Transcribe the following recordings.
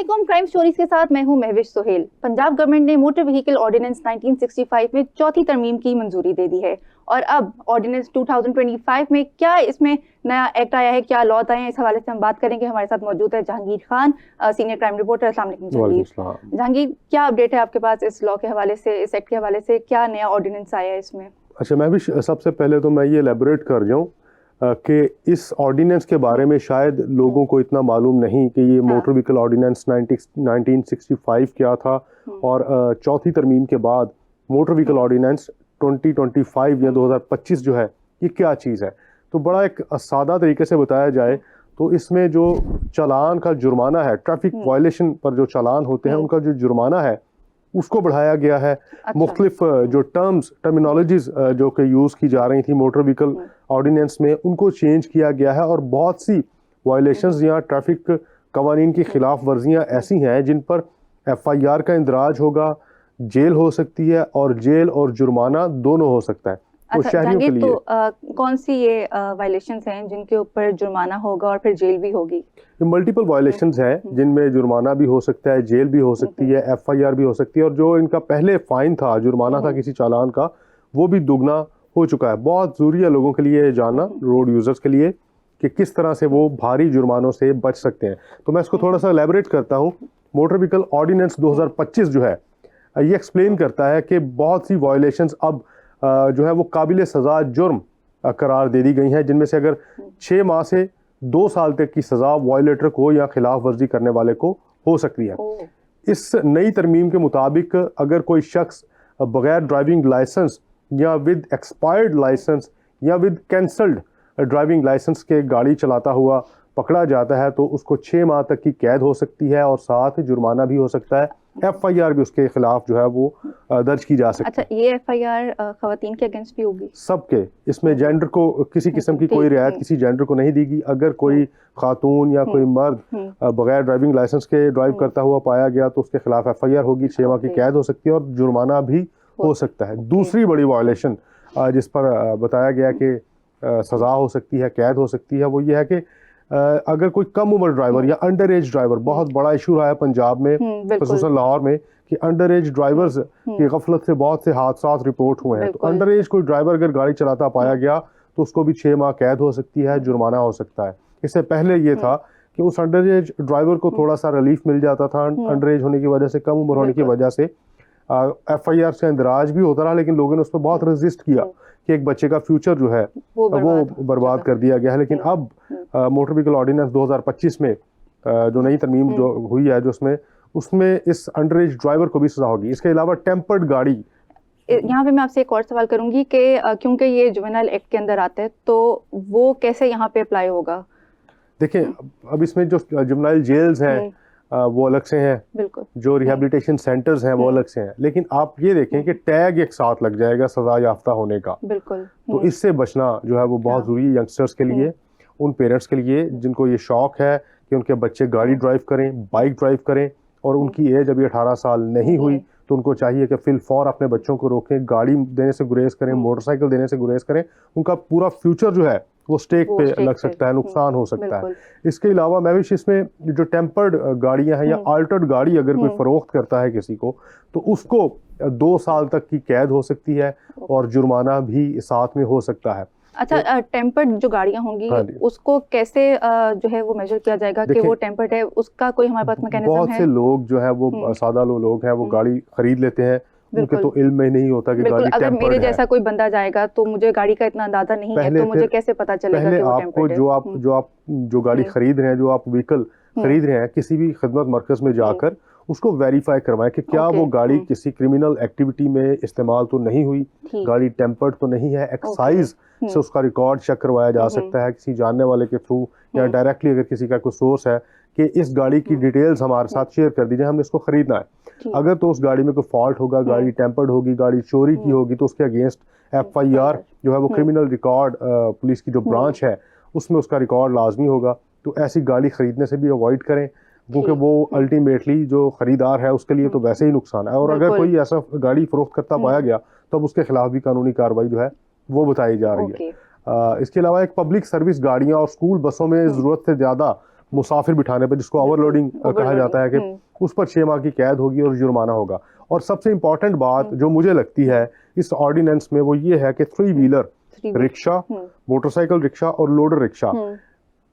अस्सलामुअलैकुम। Crime stories के साथ मैं हूं महविश सोहेल। पंजाब गवर्नमेंट ने मोटर व्हीकल ऑर्डिनेंस 1965 में चौथी तरमीम की मंजूरी दे दी है और अब ऑर्डिनेंस 2025 में क्या इसमें नया एक्ट आया है, क्या लॉ आए हैं, इस हवाले से हम बात करेंगे। हमारे साथ मौजूद है Jahangir Khan, senior crime reporter. अस्सलाम वालेकुम जहांगीर, क्या अपडेट है आपके पास इस लॉ के हवाले से, इस एक्ट के हवाले से? क्या नया ऑर्डिनेंस आया है इसमें? अच्छा महविश, सबसे पहले तो मैं ये एलेबोरेट कर जाऊँ कि इस ऑर्डिनेंस के बारे में शायद लोगों को इतना मालूम नहीं कि ये मोटर व्हीकल ऑर्डिनेंस 1965 क्या था और चौथी तरमीम के बाद मोटर व्हीकल ऑर्डिनेंस 2025 या 2025 जो है ये क्या चीज़ है। तो बड़ा एक सादा तरीके से बताया जाए तो इसमें जो चालान का जुर्माना है, ट्रैफिक वायलेशन पर जो चालान होते हैं उनका जो जुर्माना है उसको बढ़ाया गया है। मुख्तलिफ जो टर्मिनोलॉजीज जो कि यूज़ की जा रही थी मोटर व्हीकल ऑर्डिनेंस में उनको चेंज किया गया है और बहुत सी वायलेशंस या ट्रैफिक कवानीन की खिलाफ वर्जियाँ ऐसी हैं जिन पर FIR का इंदराज होगा, जेल हो सकती है और जेल और जुर्माना दोनों हो सकता है। तो शहरियों के लिए तो कौन सी ये वायलेशंस हैं जिनके ऊपर जुर्माना होगा और फिर जेल भी होगी? ये मल्टीपल वायलेशंस हैं जिनमें जुर्माना भी हो सकता है, जेल भी हो सकती है, FIR भी हो सकती है और जो इनका पहले फाइन था, जुर्माना था किसी चालान का, वो भी दुगना हो चुका है। बहुत ज़रूरी है लोगों के लिए जानना, रोड यूज़र्स के लिए, कि किस तरह से वो भारी जुर्मानों से बच सकते हैं। तो मैं इसको थोड़ा सा एलैबोरेट करता हूँ। मोटर व्हीकल ऑर्डिनेंस 2025 जो है ये एक्सप्लेन करता है कि बहुत सी वायलेशंस अब जो है वो काबिल सज़ा जुर्म करार दे दी गई हैं, जिनमें से अगर 6 माह से 2 साल तक की सज़ा वायलेटर को या खिलाफ वर्जी करने वाले को हो सकती है। इस नई तरमीम के मुताबिक अगर कोई शख्स बगैर ड्राइविंग लाइसेंस या विद एक्सपायर्ड लाइसेंस या विद कैंसल्ड ड्राइविंग लाइसेंस के गाड़ी चलाता हुआ पकड़ा जाता है तो उसको 6 माह तक की कैद हो सकती है और साथ ही जुर्माना भी हो सकता है। FIR भी उसके खिलाफ जो है वो दर्ज की जा सकती है। अच्छा, ये FIR खवातीन के अगेंस्ट भी होगी? सबके, इसमें जेंडर को किसी किस्म की कोई रियायत किसी जेंडर को नहीं देगी। अगर कोई खातून या कोई मर्द बगैर ड्राइविंग लाइसेंस के ड्राइव करता हुआ पाया गया तो उसके खिलाफ FIR होगी, 6 माह की कैद हो सकती है और जुर्माना भी हो सकता है। दूसरी बड़ी वायलेशन जिस पर बताया गया कि सज़ा हो सकती है, कैद हो सकती है, वो ये है कि अगर कोई कम उम्र ड्राइवर या अंडर एज ड्राइवर, बहुत बड़ा इशू रहा है पंजाब में, ख़ुसूसन लाहौर में, कि अंडर एज ड्राइवर्स की गफलत से बहुत से हादसा रिपोर्ट हुए हैं। तो अंडर एज कोई ड्राइवर अगर गाड़ी चलाता पाया गया तो उसको भी 6 माह कैद हो सकती है, जुर्माना हो सकता है। इससे पहले ये था कि उस अंडर एज ड्राइवर को थोड़ा सा रिलीफ मिल जाता था, अंडर एज होने की वजह से, कम उम्र होने की वजह से FIR से इंदराज भी होता रहा, लेकिन लोगों ने उस पर बहुत रेजिस्ट किया कि एक बच्चे का फ्यूचर जो है वो बर्बाद कर दिया गया है। लेकिन अब मोटर व्हीकल ऑर्डिनेंस 2025 में जो नई तरमीम जो हुई है, जो उसमें इस अंडर एज ड्राइवर को भी सजा होगी। इसके अलावा टेम्पर्ड गाड़ी, यहाँ पे मैं आपसे एक और सवाल करूंगी कि क्योंकि ये जुवेनाइल एक्ट के अंदर आता है तो वो कैसे यहाँ पे अप्लाई होगा? देखिए, अब इसमें जो जुवेनाइल जेल्स हैं वो अलग से हैं, बिल्कुल, जो रिहैबिलिटेशन सेंटर्स हैं वो अलग से हैं, लेकिन आप ये देखें कि टैग एक साथ लग जाएगा सजा याफ्ता होने का। बिल्कुल। तो इससे बचना जो है वो बहुत ज़रूरी है यंगस्टर्स के लिए, उन पेरेंट्स के लिए जिनको ये शौक है कि उनके बच्चे गाड़ी ड्राइव करें, बाइक ड्राइव करें और उनकी एज अभी 18 साल नहीं हुई तो उनको चाहिए कि फिल फॉर अपने बच्चों को रोकें, गाड़ी देने से गुरेज करें, मोटरसाइकिल देने से गुरेज करें। उनका पूरा फ्यूचर जो है वो स्टेक पे लग सकता है, नुकसान हो सकता है। इसके अलावा मैं भी इसमें जो टेम्पर्ड गाड़ियां हैं या अल्टर्ड गाड़ी अगर कोई फरोख्त करता है किसी को तो उसको 2 साल तक की कैद हो सकती है और जुर्माना भी साथ में हो सकता है। अच्छा, टेम्पर्ड जो गाड़ियां होंगी उसको कैसे जो है वो मेजर किया जाएगा कि वो टेम्पर्ड है? उसका कोई हमारे पास मैकेनिज्म है? बहुत से लोग जो है वो सादा लोग हैं वो गाड़ी खरीद लेते हैं, उनके तो इल्म में नहीं होता कि गाड़ी अगर मेरे जैसा कोई बंदा जाएगा तो मुझे गाड़ी का इतना अंदाजा नहीं है, तो मुझे कैसे पता चलेगा कि वो टेम्पर्ड है? जो गाड़ी खरीद रहे हैं, जो आप व्हीकल खरीद रहे हैं, किसी भी खिदमत मरकज में जाकर उसको वेरीफाई करवाएं कि क्या वो गाड़ी किसी क्रिमिनल एक्टिविटी में इस्तेमाल तो नहीं हुई, गाड़ी टेम्पर्ड तो नहीं है। एक्साइज से उसका रिकॉर्ड चेक करवाया जा सकता है किसी जानने वाले के थ्रू या डायरेक्टली अगर किसी का कोई सोर्स है कि इस गाड़ी की डिटेल्स हमारे साथ शेयर कर दीजिए, हमने इसको खरीदना है। अगर तो उस गाड़ी में कोई फॉल्ट होगा, गाड़ी टेम्पर्ड होगी, गाड़ी चोरी की होगी, तो उसके अगेंस्ट FIR जो है वो क्रिमिनल रिकॉर्ड पुलिस की जो ब्रांच है उसमें उसका रिकॉर्ड लाजमी होगा। तो ऐसी गाड़ी खरीदने से भी अवॉइड करें क्योंकि वो अल्टीमेटली जो खरीदार है उसके लिए तो वैसे ही नुकसान है। और अगर कोई ऐसा गाड़ी फरोख्त करता पाया गया तो उसके खिलाफ भी कानूनी कार्रवाई जो है वो बताई जा रही है। इसके अलावा एक पब्लिक सर्विस गाड़ियां और स्कूल बसों में ज़रूरत से ज़्यादा मुसाफिर बिठाने पर, जिसको ओवरलोडिंग कहा जाता है, कि उस पर 6 माह की कैद होगी और जुर्माना होगा। और सबसे इम्पोर्टेंट बात जो मुझे लगती है इस ऑर्डिनेंस में वो ये है कि 3 व्हीलर रिक्शा, मोटरसाइकिल रिक्शा और लोडर रिक्शा,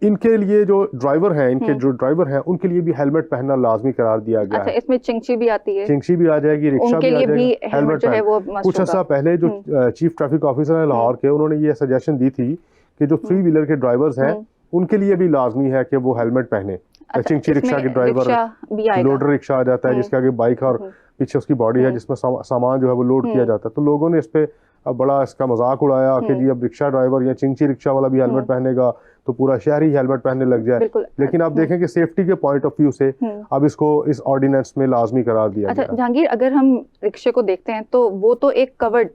इनके लिए जो ड्राइवर हैं, उनके लिए भी हेलमेट पहनना लाजमी करार दिया गया है। इसमें चिंची भी आती है, चिंची भी आ जाएगी, रिक्शा भी आ जाएगी, हेलमेट जो है वो कुछ अर्सा पहले जो चीफ ट्रैफिक ऑफिसर है लाहौर के, उन्होंने ये सजेशन दी थी कि जो 3 व्हीलर के ड्राइवर्स हैं उनके लिए भी लाजमी है कि वो हेलमेट पहने। चिंची रिक्शा के ड्राइवर, लोडर रिक्शा आ जाता है जिसके आगे बाइक और पीछे उसकी बॉडी है जिसमें सामान जो है वो लोड किया जाता है। तो लोगों ने इस पे बड़ा इसका मजाक उड़ाया कि जी अब रिक्शा ड्राइवर या चिंची रिक्शा वाला भी हेलमेट पहनेगा तो पूरा शहर ही हेलमेट पहनने लग जाए। लेकिन आप देखें कि सेफ्टी के पॉइंट ऑफ व्यू से अब इसको इस ऑर्डिनेंस में लाजमी करार दिया गया। जहांगीर, अगर हम रिक्शे को देखते हैं तो वो तो एक कवर्ड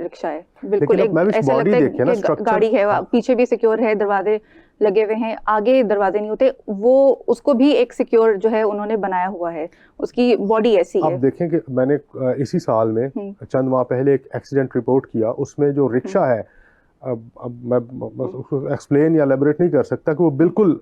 रिक्शा है, बिल्कुल ऐसा लगता है कि गाड़ी है, पीछे भी सिक्योर है, दरवाजे लगे हुए हैं, आगे दरवाजे नहीं होते, वो उसको भी एक सिक्योर जो है उन्होंने बनाया हुआ है, उसकी बॉडी ऐसी है। आप देखें कि मैंने इसी साल में चंद माह पहले एक एक्सीडेंट रिपोर्ट किया, उसमें जो रिक्शा है, अब मैं एक्सप्लेन या एलैबोरेट नहीं कर सकता कि वो बिल्कुल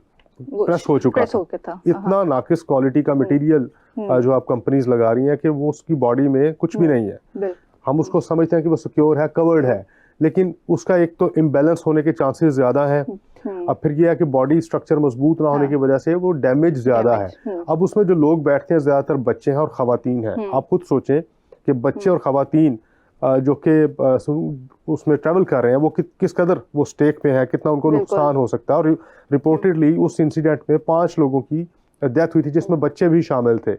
प्रेस हो चुका था। इतना नाकिस क्वालिटी का मटेरियल जो आप कंपनीज लगा रही हैं कि वो उसकी बॉडी में कुछ भी नहीं है। हम उसको समझते हैं कि वो सिक्योर है, कवर्ड है, लेकिन उसका एक तो इम्बैलेंस होने के चांसेस ज्यादा हैं। अब फिर ये है कि बॉडी स्ट्रक्चर मजबूत ना होने की वजह से वो डैमेज ज्यादा है। अब उसमें जो लोग बैठते हैं ज्यादातर बच्चे हैं और खवातीन हैं। आप खुद सोचें कि बच्चे और खवातीन जो कि उसमें ट्रैवल कर रहे हैं वो किस कदर वो स्टेक पे है, कितना उनको नुकसान हो सकता है। और रिपोर्टेडली उस इंसिडेंट में 5 लोगों की डेथ हुई थी जिसमें बच्चे भी शामिल थे।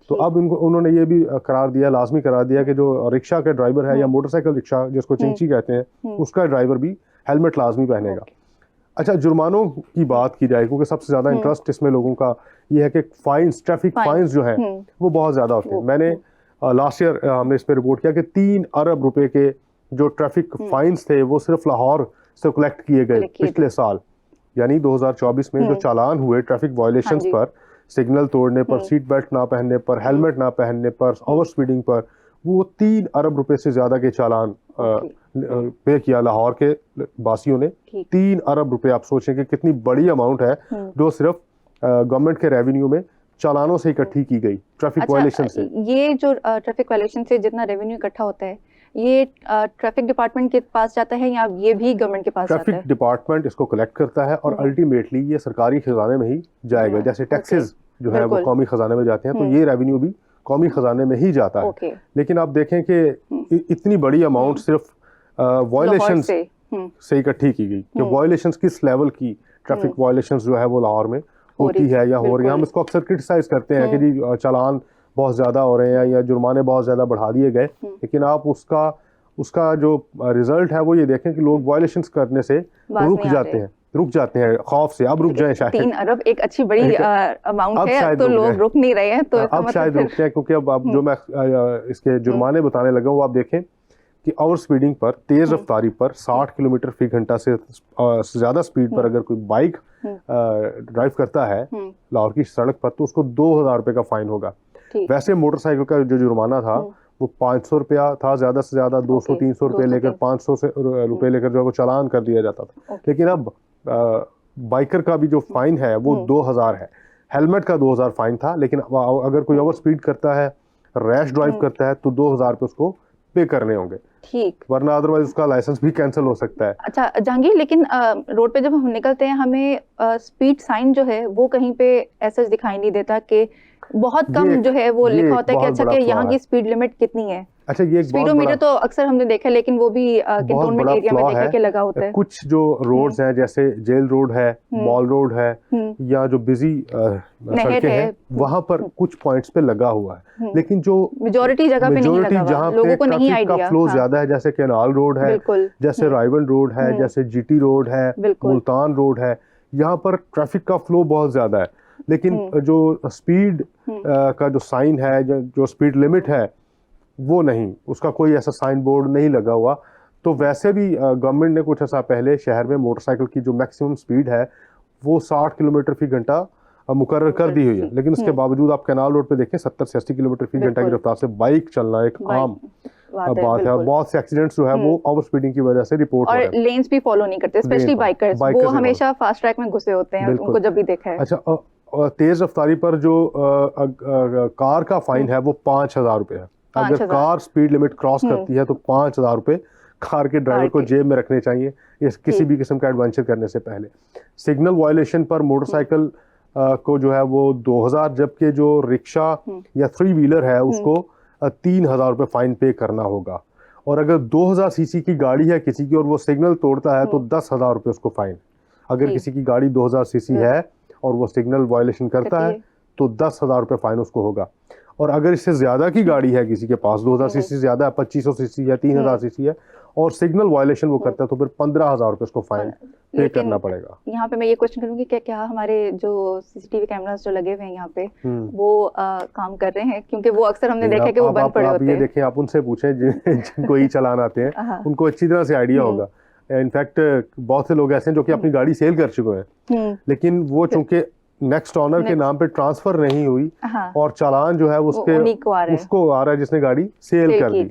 तो अब उन्होंने ये भी करार दिया, लाजमी करार दिया कि जो रिक्शा के ड्राइवर है या मोटरसाइकिल रिक्शा जिसको चिंची कहते हैं, उसका ड्राइवर भी हेलमेट लाजमी पहनेगा। अच्छा, जुर्मानों की बात की जाए, क्योंकि सबसे ज्यादा इंटरेस्ट इसमें लोगों का ये है कि फाइन्स, ट्रैफिक फाइन्स जो है वो बहुत ज्यादा होते हैं। मैंने लास्ट ईयर हमने इस पे रिपोर्ट किया कि 3 अरब रुपए के जो ट्रैफिक फाइन्स थे वो सिर्फ लाहौर से कलेक्ट किए गए पिछले साल, यानी 2024 में जो चालान हुए ट्रैफिक वायलेशंस पर, सिग्नल तोड़ने पर, सीट बेल्ट ना पहनने पर, हेलमेट ना पहनने पर, ओवर स्पीडिंग पर, वो 3 अरब रुपए से ज्यादा के चालान पे किया लाहौर के वासियों ने। 3 अरब रुपए, आप सोचें कि कितनी बड़ी अमाउंट है जो सिर्फ गवर्नमेंट के रेवेन्यू में चालानों से इकट्ठी की गई ट्रैफिक वायलेशन से। ये जो ट्रैफिक वायलेशन से जितना रेवेन्यू इकट्ठा होता है, ये ट्रैफिक डिपार्टमेंट के पास जाता है या ये भी गवर्नमेंट के पास जाता है? ट्रैफिक डिपार्टमेंट इसको कलेक्ट करता है और अल्टीमेटली ये सरकारी खजाने में ही जाएगा। जैसे टैक्सेस जो है वो कौमी खजाने में जाते हैं, तो ये रेवेन्यू भी कौमी खजाने में ही जाता है। लेकिन आप देखें कि इतनी बड़ी अमाउंट सिर्फ वायलेशंस से इकट्ठी की गई। कि वायलेशंस किस लेवल की ट्रैफिक वायलेशंस जो है वो लाहौर में होती है या हो रही है। हम इसको अक्सर क्रिटिसाइज करते हैं कि जी चालान बहुत ज्यादा हो रहे हैं या जुर्माने बहुत ज्यादा बढ़ा दिए गए, लेकिन आप उसका जो रिजल्ट है वो ये देखें कि लोग वायलेशंस करने से रुक जाते हैं खौफ से। अब रुक जाए शायद। 3 अरब एक अच्छी बड़ी अमाउंट है, तो लोग रुक नहीं रहे हैं, तो अब शायद रुक जाए। क्योंकि अब जो मैं इसके जुर्माने बताने लगा हूँ, आप देखें कि ओवर स्पीडिंग पर, तेज रफ्तारी पर 60 किलोमीटर फी घंटा से ज्यादा स्पीड पर अगर कोई बाइक ड्राइव करता है लाहौर की सड़क पर, तो उसको 2000 रुपए का फाइन होगा। वैसे मोटरसाइकिल का जो जुर्माना था वो 500 रुपया था, ज्यादा से ज्यादा 200-300 रुपए लेकर 500 रुपए लेकर जो है वो चालान कर दिया जाता था। लेकिन अब बाइकर का भी जो फाइन है वो 2000 है। हेलमेट का 2000 फाइन था, लेकिन अगर कोई ओवर स्पीड करता है, रैश ड्राइव करता है, तो 2000 रुपए उसको पे करने होंगे। ठीक, वरना अदरवाइज उसका लाइसेंस भी कैंसिल हो सकता है। अच्छा जहांगीर, लेकिन रोड पे जब हम निकलते हैं हमें स्पीड साइन जो है वो कहीं पे ऐसा दिखाई नहीं देता कि बहुत कम जो है वो लिखा होता है कि अच्छा कि यहाँ की स्पीड लिमिट कितनी है। अच्छा, ये स्पीडोमीटर तो अक्सर हमने देखा, लेकिन वो भी कैंटोनमेंट एरिया में देखा कि लगा होता है। कुछ जो रोड्स हैं, जैसे जेल रोड है, मॉल रोड है, या जो बिजी सड़कें हैं, वहां पर कुछ पॉइंट्स पे लगा हुआ है, लेकिन जो मेजॉरिटी जगह पे नहीं लगा हुआ, लोगों को नहीं आइडिया। फ्लो ज्यादा है, जैसे कैनाल रोड है, जैसे रायवन रोड है, जैसे जीटी रोड है, मुल्तान रोड है, यहाँ पर ट्रैफिक का फ्लो बहुत ज्यादा है, लेकिन जो स्पीड का जो साइन है, जो स्पीड लिमिट है, वो नहीं, उसका कोई ऐसा साइन बोर्ड नहीं लगा हुआ। तो वैसे भी गवर्नमेंट ने कुछ ऐसा पहले शहर में मोटरसाइकिल की जो मैक्सिमम स्पीड है वो 60 किलोमीटर फी घंटा मुकर्रर कर दी हुई है, लेकिन उसके बावजूद आप कैनाल रोड पे देखें 70 से 80 किलोमीटर फी घंटा की रफ्तार से बाइक चलना एक आम बात है। और बहुत से एक्सीडेंट्स जो है वो ओवर स्पीडिंग की वजह से रिपोर्ट हो रहे हैं। और लेन्स भी फॉलो नहीं करते, स्पेशली बाइकर्स, वो हमेशा फास्ट ट्रैक में घुसे होते हैं, उनको जब भी देखा है। अच्छा, तेज रफ्तारी पर जो कार का फाइन है वो 5,000 रुपये है। अगर कार स्पीड लिमिट क्रॉस करती है तो 5,000 रुपये कार के ड्राइवर को जेब में रखने चाहिए इस किसी भी किस्म का एडवेंचर करने से पहले। सिग्नल वायलेशन पर मोटरसाइकिल को जो है वो 2,000, जबकि जो रिक्शा या 3 व्हीलर है उसको 3,000 रुपये फाइन पे करना होगा। और अगर 2,000 सीसी की गाड़ी है किसी की और वो सिग्नल तोड़ता है तो 10,000 रुपये उसको फाइन। अगर किसी की गाड़ी 2,000 सीसी है और वो सिग्नल वायलेशन करता है तो 10,000 रुपये फाइन उसको होगा। और अगर इससे ज्यादा की गाड़ी है किसी के पास, 2,000 सीसी ज्यादा है, 2,500 सीसी है, 3,000 सीसी है और सिग्नल वायलेशन वो करता है तो फिर 15,000 रुपये उसको फाइन पे करना पड़ेगा। यहाँ पे मैं ये क्वेश्चन करूंगी कि क्या हमारे जो सीसीटीवी कैमरास जो लगे हुए हैं यहाँ पे वो काम कर रहे हैं, क्योंकि वो अक्सर हमने देखा कि वो बंद पड़े होते हैं। ये देखें, आप उनसे पूछें जिनको ही चलान आते हैं उनको अच्छी तरह से आइडिया होगा। इनफैक्ट बहुत से लोग ऐसे हैं जो कि अपनी गाड़ी सेल कर चुके हैं, लेकिन वो चूंकि नेक्स्ट ऑनर के नाम पे ट्रांसफर नहीं हुई और चालान जो है उसको आ रहा है जिसने गाड़ी सेल कर दी।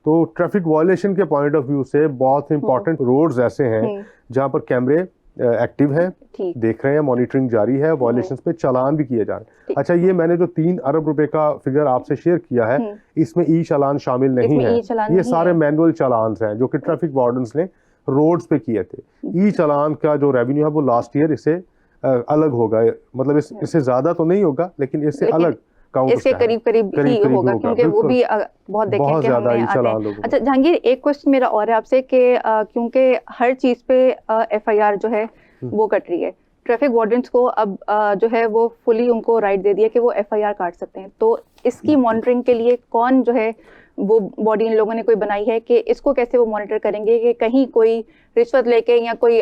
तो ट्रैफिक वायलेशन के पॉइंट ऑफ व्यू से बहुत इंपॉर्टेंट रोड्स ऐसे हैं जहां पर कैमरे एक्टिव हैं, देख रहे हैं, मॉनिटरिंग जारी है, वायलेशंस पे चालान भी किए जा रहे हैं। अच्छा, ये मैंने जो 3 अरब रुपए का फिगर आपसे शेयर किया है इसमें ई चालान शामिल नहीं है। ये सारे मैनुअल चालान हैं जो कि ट्रैफिक वार्डन्स ने रोड्स पे किए थे। ई चालान का जो रेवेन्यू है वो लास्ट ईयर इससे अलग होगा, मतलब इससे ज्यादा तो नहीं होगा लेकिन इससे अलग काउंट, इसके करीब ही होगा क्योंकि वो भी बहुत देखें कि हमने आते हैं। अच्छा जहांगीर, एक क्वेश्चन मेरा और है आपसे कि क्योंकि हर चीज पे एफआईआर जो है वो कट रही है, ट्रैफिक वार्डन्स को अब जो है वो फुली उनको राइट दे दिया कि वो एफआईआर काट सकते हैं। तो इसकी मॉनिटरिंग के लिए कौन जो है वो बॉडी इन लोगों ने कोई बनाई है कि इसको कैसे वो मॉनिटर करेंगे कि कहीं कोई रिश्वत लेके या कोई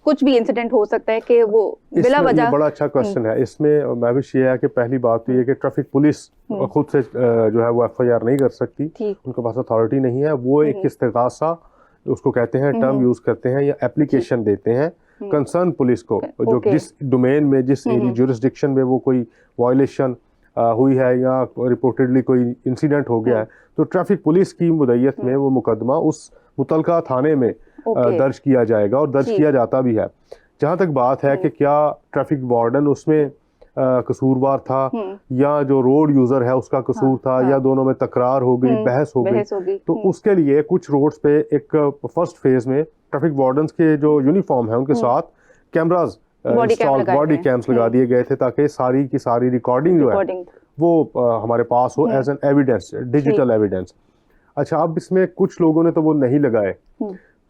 कुछ भी इंसिडेंट हो सकता है कि वो बिला वजह। बड़ा अच्छा क्वेश्चन है। इसमें महविश ये है कि पहली बात तो ये कि ट्रैफिक पुलिस खुद से जो है वो एफआईआर नहीं कर सकती, उनके पास अथॉरिटी नहीं है। वो एक इस्तिगासा उसको कहते हैं, टर्म यूज करते हैं या एप्लीकेशन देते हैं कंसर्न पुलिस को, जो जिस डोमेन में जिस ज्यूरिसडिक्शन में वो कोई वायलेशन हुई है या रिपोर्टेडली कोई इंसिडेंट हो गया है तो ट्रैफिक पुलिस की मुद्दत में वो मुकदमा उस मुतलका थाने में दर्ज किया जाएगा और दर्ज किया जाता भी है। जहाँ तक बात है कि क्या ट्रैफिक वार्डन उसमें कसूरवार था या जो रोड यूजर है उसका कसूर था या दोनों में तकरार हो गई, बहस हो गई, तो उसके लिए कुछ रोड्स पे एक फर्स्ट फेज में ट्रैफिक वार्डन्स के जो यूनिफॉर्म है उनके साथ कैमराज बॉडी कैम्स लगा दिए गए थे ताकि सारी की सारी रिकॉर्डिंग जो है वो हमारे पास हो as an evidence, digital evidence. अच्छा, अब इसमें कुछ लोगों ने तो वो नहीं लगाए,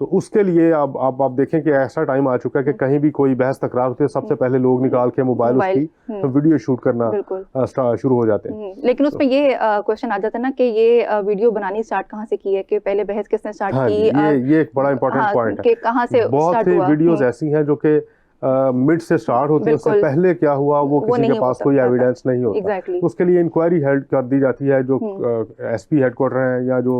तो उसके लिए अब आप देखें कि ऐसा टाइम आ चुका है कि कहीं भी कोई बहस तकरार होती है सबसे पहले लोग निकाल के मोबाइल उसकी वीडियो शूट करना शुरू हो जाते हैं। लेकिन उसमें ये क्वेश्चन आ जाता है ना कि ये वीडियो बनानी स्टार्ट कहाँ से की है, कि पहले बहस किसने स्टार्ट की? ये एक बड़ा इंपॉर्टेंट पॉइंट है कि कहाँ से बहुत सी वीडियोस ऐसी हैं जो कि मिड से स्टार्ट होती है, उससे पहले क्या हुआ वो किसी के पास कोई एविडेंस नहीं होता। उसके लिए इंक्वायरी हेल्ड कर दी जाती है, जो एसपी हेडक्वार्टर हैं या जो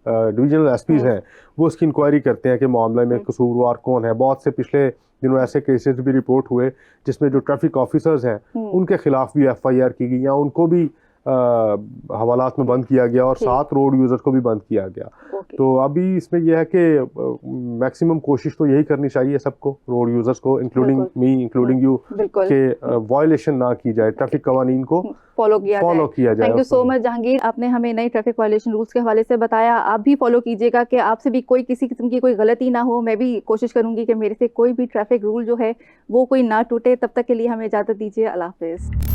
डिविजनल एसपीज हैं वो उसकी इंक्वायरी करते हैं कि मामले में कसूरवार कौन है। बहुत से पिछले दिनों ऐसे केसेस भी रिपोर्ट हुए जिसमें जो ट्रैफिक ऑफिसर्स हैं उनके खिलाफ भी एफआईआर की गई या उनको भी हवालात में बंद किया गया और 7 रोड यूजर्स को भी बंद किया गया। तो अभी इसमें यह है कि मैक्सिमम कोशिश तो यही करनी चाहिए सबको, रोड यूजर्स को, इंक्लूडिंग मी, इंक्लूडिंग यू, कि वायलेशन ना की जाए, ट्रैफिक कवानीन को फॉलो किया जाए। Thank you so much Jahangir, आपने हमें नई ट्रैफिक वायलेशन रूल्स के हवाले से बताया। आप भी फॉलो कीजिएगा कि आपसे भी कोई किसी किस्म की कोई गलती ना हो। मैं भी कोशिश करूंगी कि मेरे से कोई भी ट्रैफिक रूल जो है वो कोई ना टूटे। तब तक के लिए हमें इजाजत दीजिए। अल्लाह हाफिज।